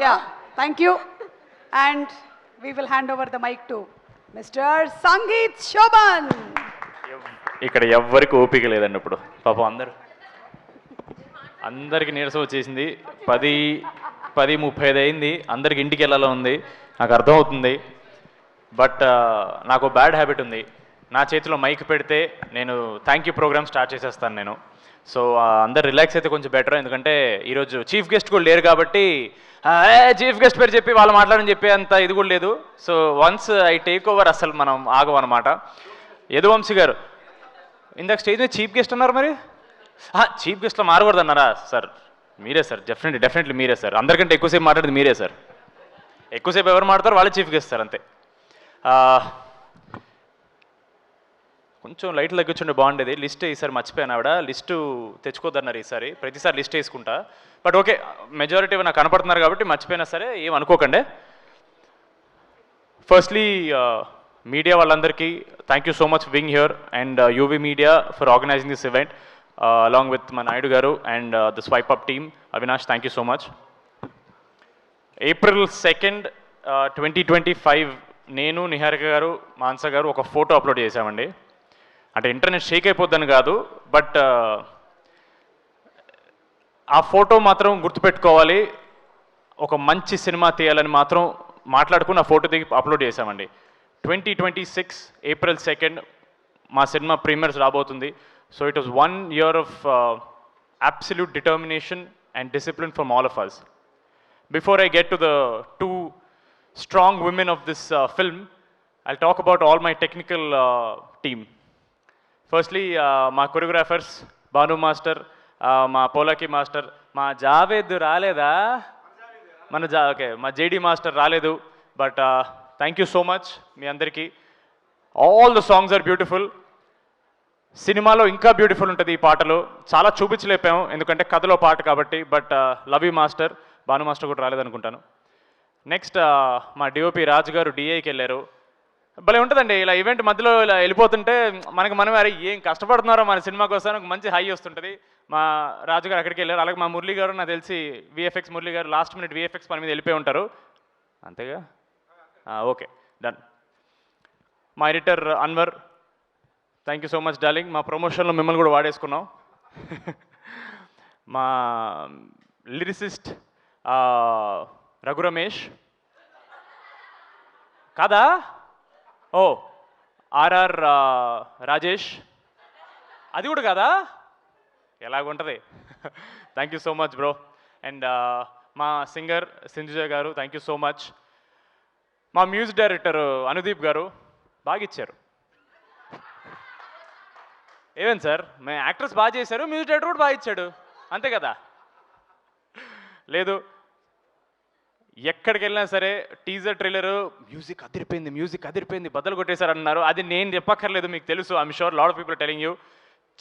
Yeah, thank you. And we will hand over the mic to Mr. Sangeet Shoban. ఇక్కడ ఎవ్వరికి ఓపిక లేదండి ఇప్పుడు పాపం అందరికి నీరసం వచ్చేసింది 10:35 అయింది అందరికి ఇంటికి వెళ్ళాలో ఉంది నాకు అర్థమవుతుంది బట్ నాకు బ్యాడ్ హ్యాబిట్ ఉంది నా చేతిలో మైక్ పెడితే నేను థ్యాంక్ యూ ప్రోగ్రామ్ స్టార్ట్ చేసేస్తాను నేను సో అందరు రిలాక్స్ అయితే కొంచెం బెటర్ ఎందుకంటే ఈరోజు చీఫ్ గెస్ట్ కూడా లేరు కాబట్టి చీఫ్ గెస్ట్ పేరు చెప్పి వాళ్ళు మాట్లాడని చెప్పి అంత ఇది కూడా లేదు so once I take over అసలు మనం ఆగం అనమాట యదువంశీ గారు ఇందాక స్టేజ్ మీద చీఫ్ గెస్ట్ అన్నారు మరి చీఫ్ గెస్ట్లో మారకూడదు అన్నారా సార్ మీరే సార్ డెఫినెట్లీ మీరే సార్ అందరికంటే ఎక్కువసేపు మాట్లాడేది మీరే సార్ ఎక్కువసేపు ఎవరు మాట్లాడతారు వాళ్ళే చీఫ్ గెస్ట్ సార్ అంతే కొంచెం లైట్లు తగ్గించుండే బాగుండేది లిస్ట్ ఈసారి మర్చిపోయాను ఆవిడ లిస్టు తెచ్చుకోద్దన్నారు ఈసారి ప్రతిసారి లిస్ట్ వేసుకుంటా బట్ ఓకే మెజారిటీ నాకు కనపడుతున్నారు కాబట్టి మర్చిపోయినా సరే ఏం అనుకోకండి ఫస్ట్లీ మీడియా వాళ్ళందరికీ thank you so much being here and UV media for organizing this event along with మా నాయుడు గారు and the Swipe Up team Avinash thank you so much April 2nd, 2025 నేను నిహారిక గారు మాన్సా గారు ఒక ఫోటో అప్లోడ్ చేశామండి అంటే ఇంటర్నెట్ షేక్ అయిపోద్దని కాదు బట్ ఆ ఫోటో మాత్రం గుర్తుపెట్టుకోవాలి ఒక మంచి సినిమా తీయాలని మాత్రం మాట్లాడుకుని ఆ ఫోటో దిగి అప్లోడ్ చేశామండి 2026 April 2nd మా సినిమా ప్రీమియర్స్ రాబోతుంది so it was 1 year of absolute determination and discipline from all of us. Before I get to the two strong women of this film, I'll talk about all my technical team. Firstly, my choreographers, Banu Master, my Polaki Master, my Javed Raleda, okay, my JD Master Raledu, but thank you so much, మీ అందరికీ. All the songs are beautiful. సినిమాలో ఇంకా beautiful ఉంటుంది ఈ పాటలు చాలా చూపించలేపాము ఎందుకంటే కథలో పాట కాబట్టి but love you master Bhanu master కూడా రాలేదనుకుంటాను నెక్స్ట్ మా డిఓపి రాజు గారు డిఐకి వెళ్ళారు భలే ఉంటుందండి ఇలా ఈవెంట్ మధ్యలో ఇలా వెళ్ళిపోతుంటే మనమే అరే ఏం కష్టపడుతున్నారో మన సినిమా కోసం ఒక మంచి హై వస్తుంటుంది మా రాజు గారు అక్కడికి వెళ్ళారు అలాగే మా మురళి గారు నాకు తెలిసి విఎఫ్ఎక్స్ మురళి గారు లాస్ట్ మినిట్ విఎఫ్ఎక్స్ పని మీద వెళ్ళిపోయి ఉంటారు అంతేగా ఓకే డన్ మా editor Anwar thank you so much darling మా ప్రమోషన్లో మిమ్మల్ని కూడా వాడేసుకున్నాం మా లిరిసిస్ట్ రఘు రమేష్ కాదా ఓ ఆర్ఆర్ రాజేష్ అది కూడా కాదా ఎలాగుంటుంది thank you so much bro and మా singer Sindhuja garu thank you so much మా మ్యూజిక్ డైరెక్టర్ అనుదీప్ గారు బాగా ఇచ్చారు ఏమేం సార్ మేము యాక్టర్స్ బాగా చేశారు మ్యూజిక్ డైరెక్టర్ కూడా బాగా ఇచ్చాడు అంతే కదా లేదు ఎక్కడికి వెళ్ళినా సరే టీజర్ ట్రైలర్ మ్యూజిక్ అదిరిపోయింది బద్దలు కొట్టేశారు అన్నారు అది నేను చెప్పక్కర్లేదు మీకు తెలుసు I'm sure lot of people telling you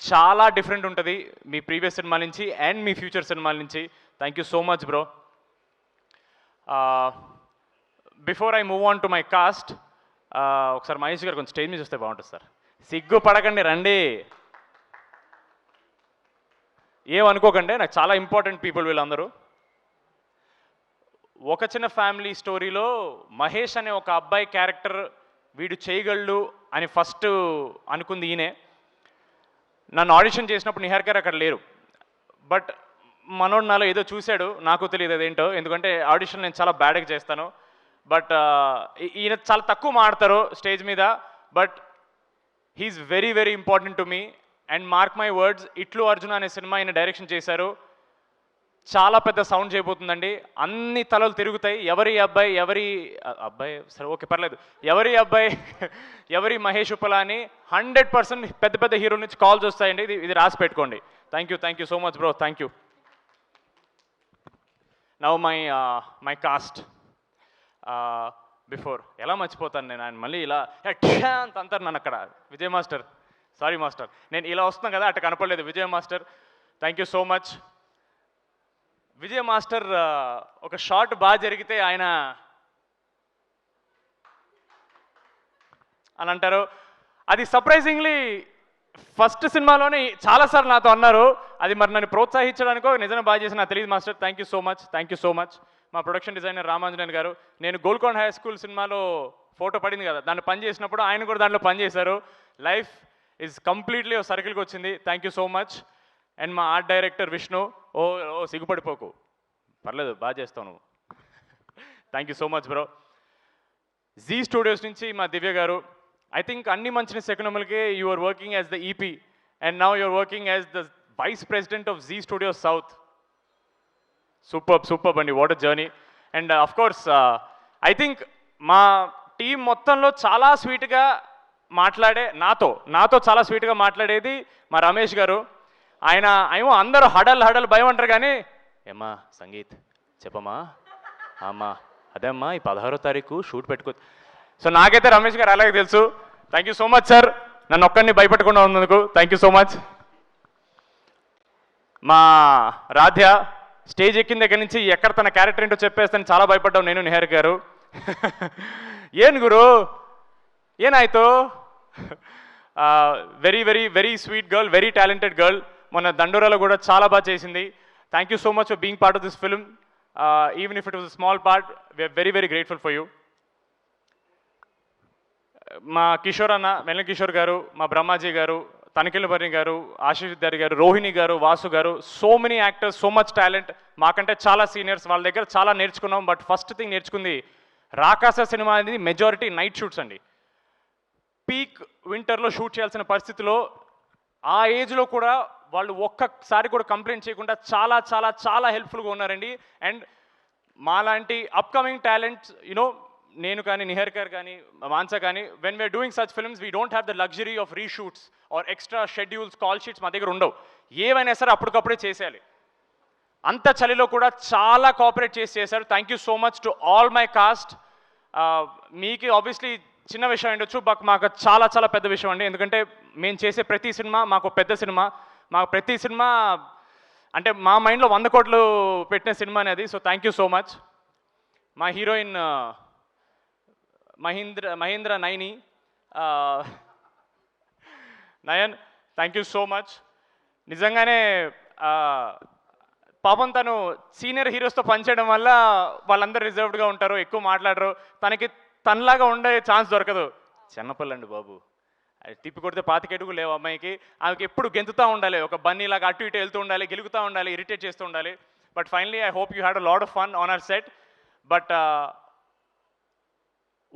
చాలా డిఫరెంట్ ఉంటుంది మీ ప్రీవియస్ సినిమాల నుంచి అండ్ మీ ఫ్యూచర్ సినిమాల నుంచి thank you so much bro before I move on to my cast ఒకసారి మహేష్ గారు కొంచెం స్టేజ్ మీద చూస్తే బాగుంటుంది సార్ సిగ్గు పడకండి రండి ఏమనుకోకండి నాకు చాలా ఇంపార్టెంట్ పీపుల్ వీళ్ళందరూ ఒక చిన్న ఫ్యామిలీ స్టోరీలో మహేష్ అనే ఒక అబ్బాయి క్యారెక్టర్ వీడు చేయగలడు అని ఫస్ట్ అనుకుంది ఈయనే నన్ను ఆడిషన్ చేసినప్పుడు నిహార్ గారు అక్కడ లేరు బట్ మనోడు నాలో ఏదో చూశాడు నాకు తెలియదు అదేంటో ఎందుకంటే ఆడిషన్ నేను చాలా బ్యాడ్గా చేస్తాను బట్ ఈయన చాలా తక్కువ మాడతారు స్టేజ్ మీద but he's very very important to me and mark my words ఇట్లు అర్జున్ అనే సినిమా ఆయన డైరెక్షన్ చేశారు చాలా పెద్ద సౌండ్ చేయబోతుందండి అన్ని తలలు తిరుగుతాయి ఎవరి అబ్బాయి సరే ఓకే పర్లేదు ఎవరి మహేష్ ఉప్పల అని 100% పెద్ద హీరో నుంచి కాల్స్ వస్తాయండి ఇది రాసి పెట్టుకోండి thank you so much bro thank you now my cast before ఎలా మర్చిపోతాను నేను ఆయన మళ్ళీ ఇలా అంత అంటారు నన్ను అక్కడ విజయ్ మాస్టర్ సారీ మాస్టర్ నేను ఇలా వస్తున్నాను కదా అట్ట కనపడలేదు Vijay master thank you so much Vijay master ఒక షాట్ బాగా జరిగితే ఆయన అని అంటారు అది సర్ప్రైజింగ్లీ ఫస్ట్ సినిమాలోనే చాలాసార్లు నాతో అన్నారు అది మరి నన్ను ప్రోత్సహించడానికో నిజంగా బాగా చేసి నాకు తెలియదు master thank you so much మా ప్రొడక్షన్ డిజైనర్ రామాంజనేయన్ గారు. నేను గోల్కొండ హై స్కూల్ సినిమాలో ఫోటో పడింది కదా, దాన్ని పని చేసినప్పుడు ఆయన కూడా దాంట్లో పని చేశారు. లైఫ్ ఈజ్ కంప్లీట్లీ ఓ సర్కిల్కి వచ్చింది. Thank you so much. And మా ఆర్ట్ డైరెక్టర్ విష్ణు, ఓ ఓ సిగ్గుపడిపోకు, పర్లేదు బాగా చేస్తావు నువ్వు. Thank you so much bro. Zee Studios నుంచి మా దివ్య గారు, ఐ థింక్ అన్ని మంచిన సెకండ్లకే you are working as the EP and now you are working as the vice president of Zee Studios South. Super అండి, what a journey. And of course I think మా team మొత్తంలో చాలా స్వీట్గా మాట్లాడే నాతో చాలా స్వీట్గా మాట్లాడేది మా రమేష్ గారు. ఆయన ఏమో అందరూ హడల్ భయం అంటారు కానీ, ఏమ్మా సంగీత్ చెప్పమ్మా, అమ్మా అదే అమ్మా ఈ 16వ తారీఖు షూట్ పెట్టుకో. సో నాకైతే రమేష్ గారు అలాగే తెలుసు. Thank you so much sir, నన్ను ఒక్కడిని భయపెట్టకుండా ఉన్నందుకు థ్యాంక్ యూ సో మచ్. మా రాధ్య స్టేజ్ ఎక్కిన దగ్గర నుంచి ఎక్కడ తన క్యారెక్టర్ ఏంటో చెప్పేస్తాను చాలా భయపడ్డాం నేను, నిహార్ గారు. ఏం గురు ఏనాಯ್ತು? Very very very sweet girl, very talented girl. మొన్న దండోరాలో కూడా చాలా బాగా చేసింది. Thank you so much for being part of this film. Even if it was a small part, we're very very grateful for you. మా కిషోర్ అన్న, వెల్ల కిషోర్ గారు, మా బ్రహ్మాజీ గారు, తనిఖీలబర్ని గారు, ఆశీష్ విద్యార్థి గారు, రోహిణి గారు, వాసు గారు, so many actors, so much talent. మాకంటే చాలా సీనియర్స్, వాళ్ళ దగ్గర చాలా నేర్చుకున్నాం. బట్ ఫస్ట్ థింగ్ నేర్చుకుంది, రాకాస సినిమా అనేది మెజారిటీ నైట్ షూట్స్ అండి. పీక్ వింటర్లో షూట్ చేయాల్సిన పరిస్థితిలో ఆ ఏజ్లో కూడా వాళ్ళు ఒక్కసారి కూడా కంప్లైంట్ చేయకుండా చాలా చాలా చాలా హెల్ప్ఫుల్గా ఉన్నారండి. అండ్ మాలాంటి అప్కమింగ్ టాలెంట్స్ యునో, నేను కానీ, నిహర్ గారు కానీ, మాన్సా కానీ, when we're doing such films we don't have the luxury of reshoots or extra schedules, call sheets మా దగ్గర ఉండవు. ఏవైనా సరే అప్పటికప్పుడే చేసేయాలి. అంత చలిలో కూడా చాలా కోఆపరేట్ చేశారు. Thank you so much to all my cast. మీకు ఆబ్వియస్లీ చిన్న విషయం ఉండొచ్చు, బట్ మాకు చాలా చాలా పెద్ద విషయం అండి. ఎందుకంటే మేము చేసే ప్రతి సినిమా మాకు పెద్ద సినిమా. మాకు ప్రతి సినిమా అంటే మా మైండ్లో 100 కోట్లు పెట్టిన సినిమా అనేది. So thank you so much. మా heroine Mahendra Naini, Nayan, thank you so much. నిజంగానే పాపం తను సీనియర్ హీరోస్తో పనిచేయడం వల్ల వాళ్ళందరూ రిజర్వ్డ్గా ఉంటారు, ఎక్కువ మాట్లాడరు. తనలాగా ఉండే ఛాన్స్ దొరకదు. చిన్నపిల్లండి బాబు, తిప్పి కొడితే 25 అడుగులు లేవు అమ్మాయికి. ఆమెకి ఎప్పుడు గెంతుతూ ఉండాలి, ఒక బన్నీలాగా అటు ఇటు వెళ్తూ ఉండాలి, గెలుగుతూ ఉండాలి, ఇరిటేట్ చేస్తూ ఉండాలి. But finally I hope you had a lot of fun on hour set. But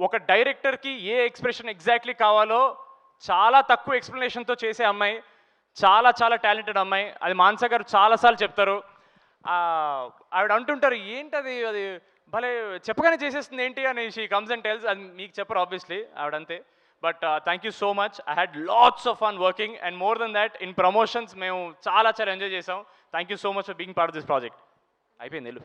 ఒక డైరెక్టర్కి ఏ ఎక్స్ప్రెషన్ ఎగ్జాక్ట్లీ కావాలో చాలా తక్కువ ఎక్స్ప్లెనేషన్తో చేసే అమ్మాయి, చాలా చాలా టాలెంటెడ్ అమ్మాయి. అది మాన్సా గారు చాలాసార్లు చెప్తారు. ఆవిడ అంటుంటారు, ఏంటది అది భలే చెప్పగానే చేసేస్తుంది ఏంటి అని. She comes and tells. అది మీకు చెప్పరు ఆబ్వియస్లీ, ఆవిడంతే. But thank you so much. I had lots of fun working and more than that in promotions మేము చాలా చాలా ఎంజాయ్ చేసాం. Thank you so much for being part of this project. అయిపోయింది వెళ్ళు.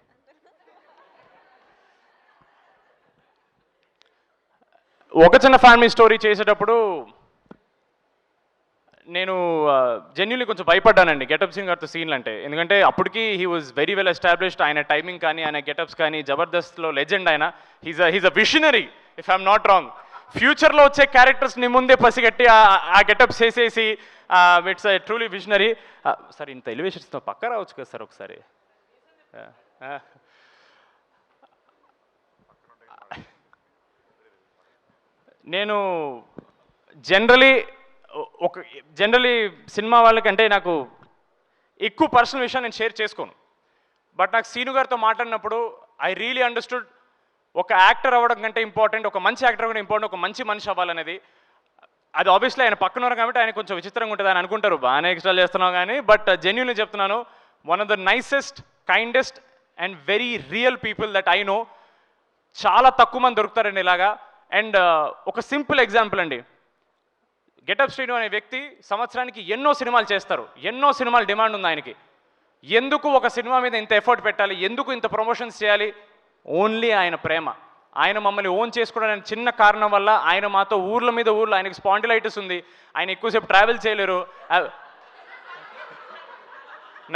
ఒక చిన్న ఫ్యామిలీ స్టోరీ చేసేటప్పుడు నేను జెన్యున్లీ కొంచెం భయపడ్డానండి గెటప్ సీన్ గారితో సీన్లు అంటే. ఎందుకంటే అప్పటికి he was very well established. ఆయన టైమింగ్ కానీ, ఆయన గెటప్స్ కానీ, జబర్దస్త్లో లెజెండ్ ఆయన. He's a visionary if I'm not wrong. ఫ్యూచర్లో వచ్చే క్యారెక్టర్స్ని ముందే పసిగట్టి ఆ గెటప్స్ వేసేసి ఇట్స్ ట్రూలీ విషనరీ. సార్ ఇంత ఎలివేషన్స్తో పక్క రావచ్చు కదా సార్ ఒకసారి. నేను జనరలీ సినిమా వాళ్ళకంటే నాకు ఎక్కువ పర్సనల్ విషయం నేను షేర్ చేసుకోను. బట్ నాకు సీను గారితో మాట్లాడినప్పుడు ఐ రియలీ అండర్స్టూడ్ ఒక యాక్టర్ అవ్వడం కంటే ఇంపార్టెంట్, ఒక మంచి యాక్టర్ అవ్వడం ఇంపార్టెంట్, ఒక మంచి మనిషి అవ్వాలనేది. అది ఆబ్వియస్లీ ఆయన పక్కన ఉన్నారు కాబట్టి ఆయన కొంచెం విచిత్రంగా ఉంటుంది అని అనుకుంటారు, బాగానే ఎక్స్ట్రా చేస్తున్నావు కానీ. బట్ జెన్యూన్లీ చెప్తున్నాను, one of the nicest, kindest and very real people that I know. చాలా తక్కువ మంది దొరుకుతారండి ఇలాగా. అండ్ ఒక సింపుల్ ఎగ్జాంపుల్ అండి, గెటప్ శ్రీను అనే వ్యక్తి సంవత్సరానికి ఎన్నో సినిమాలు చేస్తారు, ఎన్నో సినిమాలు డిమాండ్ ఉంది ఆయనకి. ఎందుకు ఒక సినిమా మీద ఇంత ఎఫర్ట్ పెట్టాలి, ఎందుకు ఇంత ప్రమోషన్స్ చేయాలి? ఓన్లీ ఆయన ప్రేమ. ఆయన మమ్మల్ని ఓన్ చేసుకోవడానికి చిన్న కారణం వల్ల ఆయన మాతో ఊర్ల మీద ఊర్లో, ఆయనకి స్పాండిలైటిస్ ఉంది, ఆయన ఎక్కువసేపు ట్రావెల్ చేయలేరు,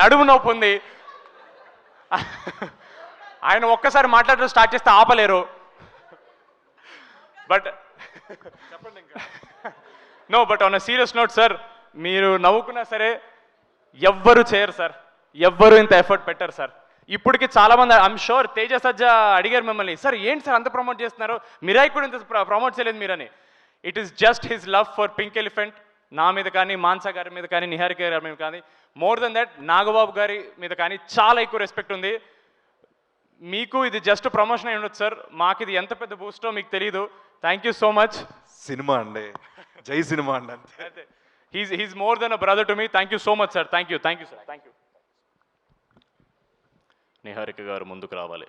నడుము నొప్పి ఉంది, ఆయన ఒక్కసారి మాట్లాడడం స్టార్ట్ చేస్తే ఆపలేరు. బట్ చెప్పండి ఇంకా. No, but on a serious note sir, మీరు నవ్వుకున్నా సరే ఎవ్వరు చేయరు సార్, ఎవ్వరు ఇంత ఎఫర్ట్ పెట్టరు సార్. ఇప్పటికి చాలామంది ఐఎమ్ షూర్ తేజ సజ్జా అడిగారు మిమ్మల్ని, సార్ ఏంటి సార్ అంత ప్రమోట్ చేస్తున్నారు, మిరాయి కూడా ఇంత ప్రమోట్ చేయలేదు మీరని. It is just his love for Pink Elephant, నా మీద కానీ, మాన్సా గారి మీద కానీ, నిహారిక గారి మీద కానీ, మోర్ దెన్ దట్ నాగబాబు గారి మీద కానీ చాలా ఎక్కువ రెస్పెక్ట్ ఉంది. మీకు ఇది జస్ట్ ప్రమోషన్ అయి ఉండొచ్చు సార్, మాకు ఇది ఎంత పెద్ద బూస్టో మీకు తెలియదు. Thank you so much. Cinema అండి, జై సినిమా అండి అంతే. He's more than a brother to me. Thank you so much sir. Thank you sir. Thank you. Niharika గారు ముందుకు రావాలి.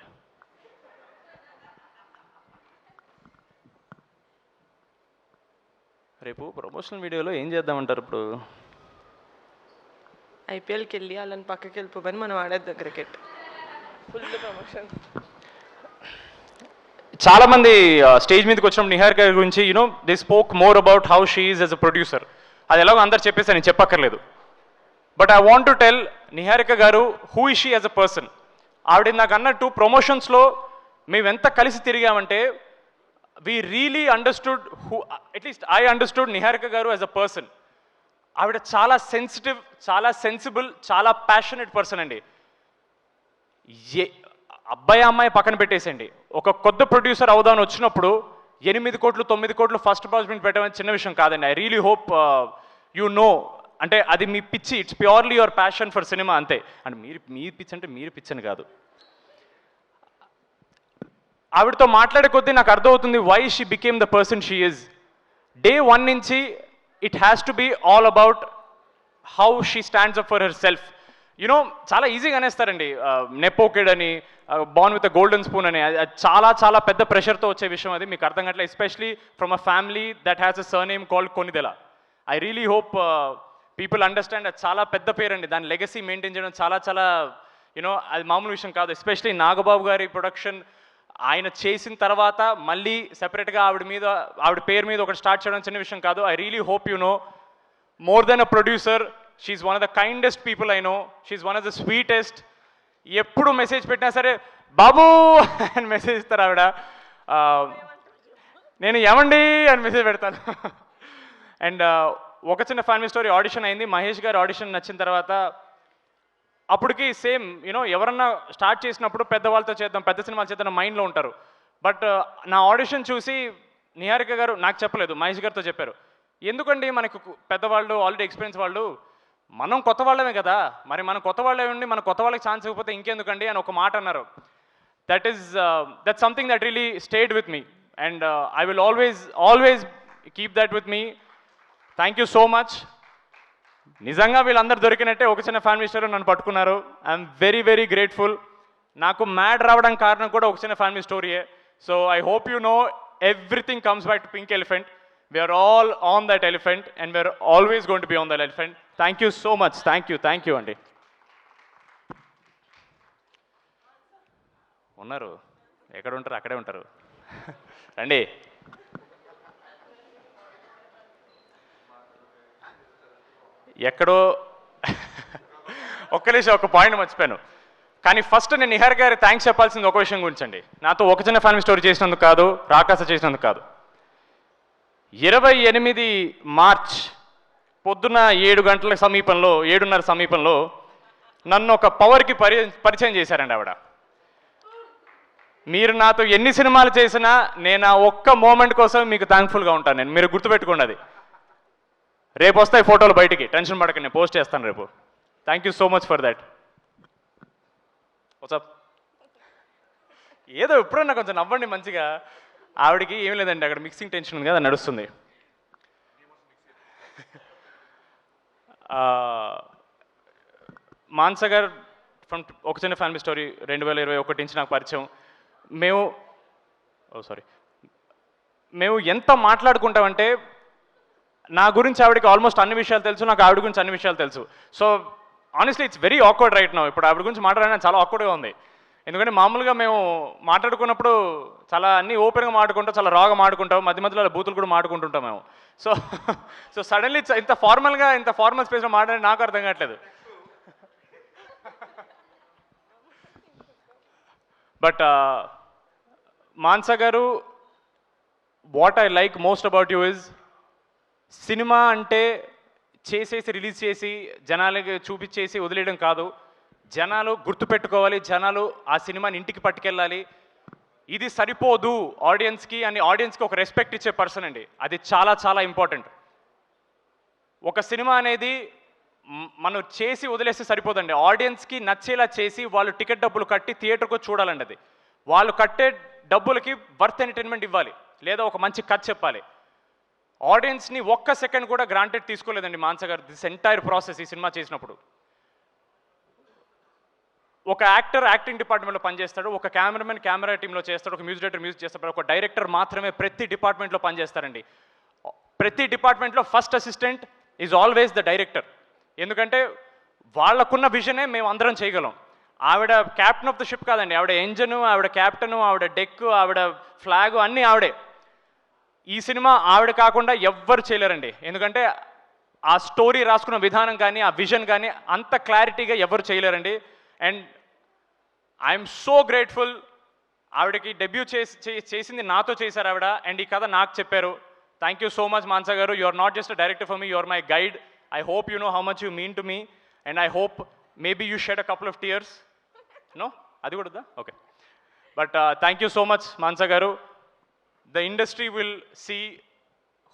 రేపు ప్రమోషనల్ వీడియోలో ఏం చేద్దామంటారు? ఇప్పుడు ఐపీఎల్కి వెళ్ళి వాళ్ళని పక్కకి వెళ్ళిపోమని మనం ఆడేద్దాం క్రికెట్. Full promotion. చాలా మంది స్టేజ్ మీదకి వచ్చినప్పుడు నిహారిక గారి గురించి they spoke more about how she is as a producer. అది ఎలాగో అందరు చెప్పేసి నేను చెప్పక్కర్లేదు. But I want to tell Niharika garu who is she as a person. ఆవిడ నాకు అన్నట్టు ప్రమోషన్స్లో మేము ఎంత కలిసి తిరిగామంటే we really understood who, at least I understood Niharika garu as a person. ఆవిడ చాలా సెన్సిటివ్, చాలా సెన్సిబుల్, చాలా ప్యాషనెట్ పర్సన్ అండి. అబ్బాయి అమ్మాయి పక్కన పెట్టేసండి, ఒక కొత్త ప్రొడ్యూసర్ అవుదామని వచ్చినప్పుడు 8 కోట్లు 9 కోట్లు ఫస్ట్ ప్రాజెక్ట్ పెట్టడం చిన్న విషయం కాదండి. I really hope you no, అంటే అది మీ పిచ్చి, it's purely your passion for cinema అంతే. అంటే మీ పిచ్చి అంటే మీరు పిచ్చి అని కాదు. ఆవిడతో మాట్లాడే కొద్దీ నాకు అర్థమవుతుంది why she became the person she is. Day 1 నుంచి it has to be all about how she stands up for herself. చాలా ఈజీగా అనేస్తారండి నెపో కిడ్ అని, born with a golden spoon అని. చాలా చాలా పెద్ద ప్రెషర్తో వచ్చే విషయం అది, మీకు అర్థం కావట్లేదు. Especially from a family that has a surname called Konidela. I really hope people understand. అది చాలా పెద్ద పేరండి, దాని లెగసీ మెయింటైన్ చేయడం చాలా చాలా అది మామూలు విషయం కాదు. ఎస్పెషలీ నాగబాబు గారి ప్రొడక్షన్ ఆయన చేసిన తర్వాత మళ్ళీ సెపరేట్గా ఆవిడ పేరు మీద ఒకటి స్టార్ట్ చేయడం చిన్న విషయం కాదు. I really hope you know more than a producer, she's one of the kindest people I know. She's one of the sweetest. ఎప్పుడు మెసేజ్ పెట్టినా సరే బాబు అని మెసేజ్ ఇస్తారు ఆవిడ. నేను ఏమండి అని మెసేజ్ పెడతాను. అండ్ ఒక చిన్న ఫ్యామిలీ స్టోరీ ఆడిషన్ అయింది. మహేష్ గారి ఆడిషన్ నచ్చిన తర్వాత అప్పటికి సేమ్ ఎవరన్నా స్టార్ట్ చేసినప్పుడు పెద్దవాళ్ళతో చేద్దాం, పెద్ద సినిమాలు చేద్దాం మైండ్లో ఉంటారు. బట్ నా ఆడిషన్ చూసి నిహారిక గారు నాకు చెప్పలేదు, మహేష్ గారితో చెప్పారు. ఎందుకండి మనకు పెద్దవాళ్ళు ఆల్రెడీ ఎక్స్పీరియన్స్ వాళ్ళు, మనం కొత్త వాళ్ళమే కదా, మరి మనం కొత్త వాళ్ళే ఉండి మన కొత్త వాళ్ళకి ఛాన్స్ ఇవ్వకపోతే ఇంకెందుకండి అని ఒక మాట అన్నారు. That something that really stayed with me and I will always keep that with me. Thank you so much. నిజంగా వీళ్ళందరూ దొరికినట్టే ఒక చిన్న ఫ్యామిలీ స్టోరీ నన్ను పట్టుకున్నారు. I'm very very grateful. నాకు మ్యాడ్ రావడానికి కారణం కూడా ఒక చిన్న ఫ్యామిలీ స్టోరీయే. So I hope you know everything comes back to Pink Elephant. We are all on that elephant and we are always going to be on that elephant. Thank you so much. Thank you అండి. ఉన్నారు, ఎక్కడ ఉంటారు అక్కడే ఉంటారు. రండి. ఎక్కడో ఒక్క నిమిషం, ఒక పాయింట్ మర్చిపోయాను. కానీ ఫస్ట్ నేను నిహారిక గారి థ్యాంక్స్ చెప్పాల్సింది ఒక విషయం గురించి అండి. నాతో ఒక చిన్న ఫ్యామిలీ స్టోరీ చేసినందుకు కాదు, రాకాస చేసినందుకు కాదు. 28 మార్చ్ పొద్దున 7:30 సమీపంలో నన్ను ఒక పవర్కి పరిచయం చేశారండి ఆవిడ. మీరు నాతో ఎన్ని సినిమాలు చేసినా నేను ఆ ఒక్క మూమెంట్ కోసం మీకు థ్యాంక్ఫుల్గా ఉంటాను. నేను మీరు గుర్తుపెట్టుకోండి అది. రేపు వస్తాయి ఫోటోలు బయటికి, టెన్షన్ పడకండి, నేను పోస్ట్ చేస్తాను రేపు. Thank you so much for that. WhatsApp ఏదో ఎప్పుడన్నా కొంచెం నవ్వండి మంచిగా. ఆవిడకి ఏం లేదండి, అక్కడ మిక్సింగ్ టెన్షన్ ఉంది కదా, నడుస్తుంది. మాన్సా గారు ఫ్రమ్ ఒక చిన్న ఫ్యామిలీ స్టోరీ 2021 నుంచి నాకు పరిచయం. మేము ఎంత మాట్లాడుకుంటామంటే నా గురించి ఆవిడకి ఆల్మోస్ట్ అన్ని విషయాలు తెలుసు, నాకు ఆవిడ గురించి అన్ని విషయాలు తెలుసు. So honestly it's very awkward right now. ఇప్పుడు ఆవిడ గురించి మాట్లాడడానికి చాలా ఆక్వర్డ్గా ఉంది. ఎందుకంటే మామూలుగా మేము మాట్లాడుకున్నప్పుడు చాలా అన్నీ ఓపెన్గా మాట్లాడుకుంటాం, చాలా రాగా మాట్లాడుకుంటాం, మధ్య మధ్యలో బూతులు కూడా మాట్లాడుకుంటుంటాం మేము. సో సడన్లీ ఇంత ఫార్మల్ స్పేస్లో మాట్లాడి నాకు అర్థం కావట్లేదు. బట్ మాన్సా గారు, what I like most about you is, cinema అంటే చేసేసి రిలీజ్ చేసి జనాలకి చూపించేసి వదిలేయడం కాదు. జనాలు గుర్తుపెట్టుకోవాలి, జనాలు ఆ సినిమాని ఇంటికి పట్టుకెళ్ళాలి. ఇది సరిపోదు ఆడియన్స్కి అని, ఆడియన్స్కి ఒక రెస్పెక్ట్ ఇచ్చే పర్సన్ అండి. అది చాలా చాలా ఇంపార్టెంట్. ఒక సినిమా అనేది మనం చేసి వదిలేస్తే సరిపోదండి. ఆడియన్స్కి నచ్చేలా చేసి వాళ్ళు టికెట్ డబ్బులు కట్టి థియేటర్కు చూడాలండి. అది వాళ్ళు కట్టే డబ్బులకి వర్త్ ఎంటర్టైన్మెంట్ ఇవ్వాలి, లేదా ఒక మంచి కథ చెప్పాలి. ఆడియన్స్ని ఒక్క సెకండ్ కూడా గ్రాంటెడ్ తీసుకోలేదండి మాన్స గారు దిస్ ఎంటైర్ ప్రాసెస్ ఈ సినిమా చేసినప్పుడు. ఒక యాక్టర్ యాక్టింగ్ డిపార్ట్మెంట్లో పనిచేస్తాడు, ఒక కెమెరామెన్ కెమెరా టీంలో చేస్తాడు, ఒక మ్యూజిక్ డైరెక్టర్ మ్యూజిక్ చేస్తాడు, ఒక డైరెక్టర్ మాత్రమే ప్రతి డిపార్ట్మెంట్లో పనిచేస్తారండి. ప్రతి డిపార్ట్మెంట్లో first assistant is always the director. ఎందుకంటే వాళ్ళకున్న విజనే మేము అందరం చేయగలం. ఆవిడ క్యాప్టెన్ ఆఫ్ ద షిప్ కాదండి, ఆవిడ ఎంజను, ఆవిడ క్యాప్టెను, ఆవిడ డెక్, ఆవిడ ఫ్లాగు అన్నీ ఆవిడే. ఈ సినిమా ఆవిడ కాకుండా ఎవ్వరు చేయలేరండి. ఎందుకంటే ఆ స్టోరీ రాసుకున్న విధానం కానీ ఆ విజన్ కానీ అంత క్లారిటీగా ఎవరు చేయలేరండి. And I'm so grateful. ఆవిడకి డెబ్యూ చేసింది నాతో చేశారు ఆవిడ, అండ్ ఈ కథ నాకు చెప్పారు. Thank you so much Mansa garu. You are not just a director for me, you are my guide. I hope you know how much you mean to me, and I hope maybe you shed a couple of tears. No, అది కూడా okay. But thank you so much Mansa garu. The industry will see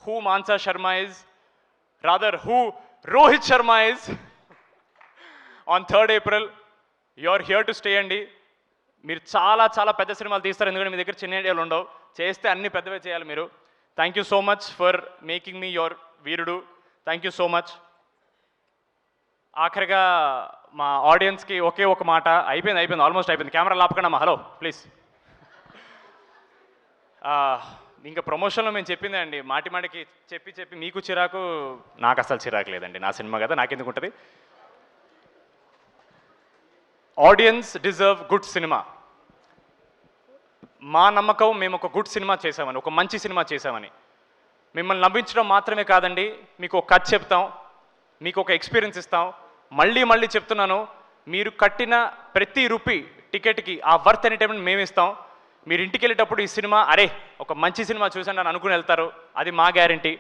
who Mansa Sharma is, rather who Rohit Sharma is on 3rd April. You are here to stay అండి. మీరు చాలా చాలా పెద్ద సినిమాలు తీస్తారు, ఎందుకంటే మీ దగ్గర చిన్న ఐడియాలు ఉండవు. చేస్తే అన్ని పెద్దవే చేయాలి మీరు. Thank you so much for making me your Veerudu. Thank you so much. ఆఖరిగా మా ఆడియన్స్కి ఒకే ఒక మాట. అయిపోయింది ఆల్మోస్ట్ అయిపోయింది. కెమెరా లాపకండి అమ్మా. Hello please. ఇంకా ప్రమోషన్లో మేము చెప్పిందే అండి, మాటికి చెప్పి మీకు చిరాకు, నాకు అసలు చిరాకు లేదండి. నా సినిమా కదా, నాకెందుకు ఉంటుంది. Audience deserve good cinema. మా నమ్మకం మేము ఒక గుడ్ సినిమా చేసామని, ఒక మంచి సినిమా చేసామని. మిమ్మల్ని నవ్వించడం మాత్రమే కాదండి, మీకు ఒక కథ చెప్తాం, మీకు ఒక ఎక్స్పీరియన్స్ ఇస్తాం. మళ్ళీ చెప్తున్నాను, మీరు కట్టిన ప్రతి రూపీ టికెట్కి ఆ వర్త్ ఎంటర్టైన్మెంట్ మేము ఇస్తాం. మీరు ఇంటికి వెళ్ళేటప్పుడు ఈ సినిమా అరే ఒక మంచి సినిమా చూసాను అని అనుకుని వెళ్తారు, అది మా గ్యారంటీ.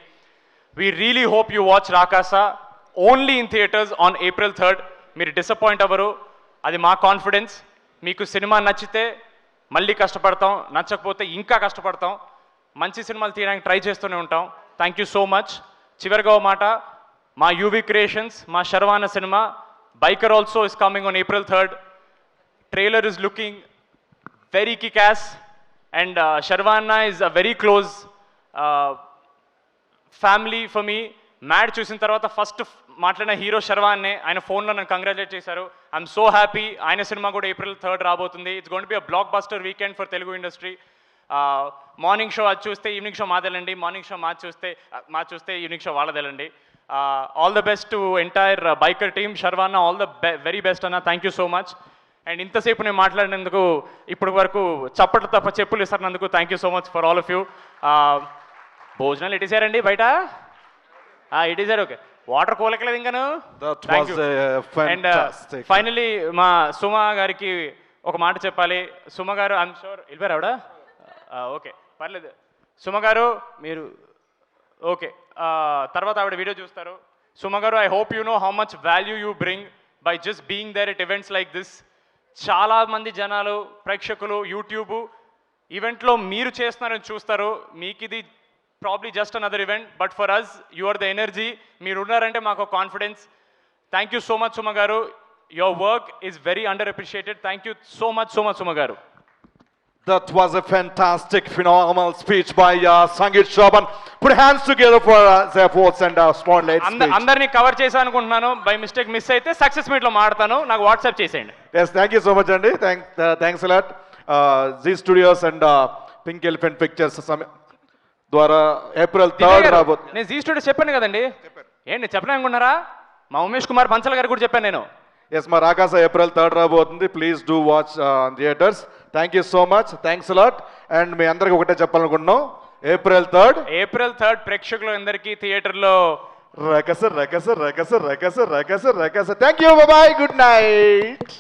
We really hope you watch Rakasa only in theatres on April 3rd. మీరు డిసప్పాయింట్ అవ్వరు, అది మా కాన్ఫిడెన్స్. మీకు సినిమా నచ్చితే మళ్ళీ కష్టపడతాం, నచ్చకపోతే ఇంకా కష్టపడతాం. మంచి సినిమాలు తీయడానికి ట్రై చేస్తూనే ఉంటాం. Thank you so much. చివరిగా ఓ మాట, మా యూవీ క్రియేషన్స్, మా శర్వాన సినిమా Biker also is coming on April 3rd. Trailer is looking very kick-ass, and Sharvana is a very close family for me. Mad చూసిన తర్వాత ఫస్ట్ మాట్లాడిన హీరో శర్వాన్నే. ఆయన ఫోన్లో నన్ను కంగ్రాచులేట్ చేశారు. I'm so happy. ఆయన సినిమా కూడా April 3rd రాబోతుంది. It's going to be a blockbuster weekend for Telugu industry. Morning show అది చూస్తే ఈవినింగ్ షో మాదేలండి, మార్నింగ్ షో మా చూస్తే ఈవినింగ్ షో వాళ్ళదేలండి. All the best to entire Biker team. శర్వానా, ఆల్ ద వెరీ బెస్ట్ అన్న. Thank you so much. And ఇంతసేపు నేను మాట్లాడినందుకు, ఇప్పటి వరకు చప్పట్లు తప్ప చెప్పులు ఇస్తున్నందుకు thank you so much for all of you. భోజనాలు ఇటేసారండి బయట? ఇటేసారు. ఓకే, వాటర్ కోలకలేదు ఇంకాను. అండ్ ఫైనలీ మా సుమ గారికి ఒక మాట చెప్పాలి. సుమ గారు, ఐఎమ్ షూర్ వెళ్ళిపోయారు ఆవిడ. ఓకే పర్లేదు. సుమ గారు మీరు ఓకే, తర్వాత ఆవిడ వీడియో చూస్తారు. సుమ గారు, I hope you know how much value you bring by just being there at events like this. చాలామంది జనాలు, ప్రేక్షకులు యూట్యూబ్ ఈవెంట్లో మీరు చేస్తున్నారని చూస్తారు. మీకు ఇది probably just another event, but for us you are the energy. మీరు ఉన్నారంటే మాకు confidence. Thank you so much Suma garu. Your work is very underappreciated. Thank you so much Suma garu. That was a fantastic, phenomenal speech by Sangeet Shoban. Put hands together for their efforts and spotlight speech. అందరినీ cover చేశాను అనుకుంటున్నాను. By mistake miss అయితే success మీట్లో మాడతాను, నాకు WhatsApp చేసేయండి. Yes, thank you so much అండి. Thanks a lot. Zee Studios and Pink Elephant Pictures ద్వారా April 3rd రాబోతుంది. నేను జీ స్టూడియోస్ చెప్పాను కదండి. ఏంటి చెప్పలే అనుకున్నారా? మా ఉమేష్ కుమార్ పంచల్ గారు కూడా చెప్పాను నేను. ఎస్, మా రాకాస April 3rd రాబోతుంది. Please do watch theatres. Thank you so much. Thanks a lot. And మీ అందరికి ఒకటే చెప్పాలనుకుంటున్నాం, April 3rd ప్రేక్షకులు అందరికీ థియేటర్లో Rakasa. Thank you, bye, good night.